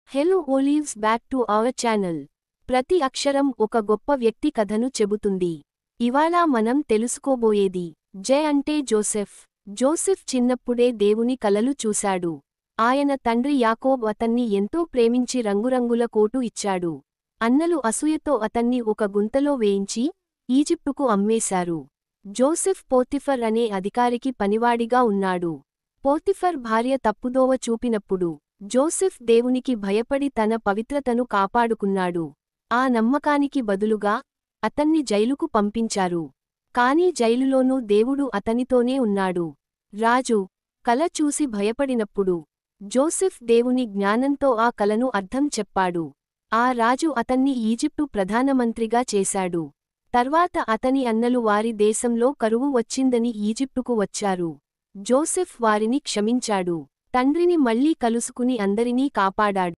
Hello ఓలీవ్స్ back to our channel. ప్రతి అక్షరం ఒక గొప్ప వ్యక్తి కథను చెబుతుంది. ఇవాళ మనం తెలుసుకోబోయేది జే అంటే జోసెఫ్. జోసెఫ్ చిన్నప్పుడే దేవుని కలలు చూశాడు. ఆయన తండ్రి యాకోబ్ అతన్ని ఎంతో ప్రేమించి రంగురంగుల కోటు ఇచ్చాడు. అన్నలు అసూయతో అతన్ని ఒక గుంతలో వేయించి ఈజిప్టుకు అమ్మేశారు. జోసెఫ్ పోతిఫర్ అనే అధికారికి పనివాడిగా ఉన్నాడు. పోతిఫర్ భార్య తప్పుదోవ చూపినప్పుడు జోసెఫ్ దేవునికి భయపడి తన పవిత్రతను కాపాడుకున్నాడు. ఆ నమ్మకానికి బదులుగా అతన్ని జైలుకు పంపించారు. కాని జైలులోనూ దేవుడు అతనితోనే ఉన్నాడు. రాజు కల చూసి భయపడినప్పుడు జోసెఫ్ దేవుని జ్ఞానంతో ఆ కలను అర్థం చెప్పాడు. ఆ రాజు అతన్ని ఈజిప్టు ప్రధానమంత్రిగా చేశాడు. తర్వాత అతని అన్నలు వారి దేశంలో కరువు వచ్చిందని ఈజిప్టుకు వచ్చారు. జోసెఫ్ వారిని క్షమించాడు. తండ్రిని మళ్లీ కలుసుకుని అందరినీ కాపాడాడు.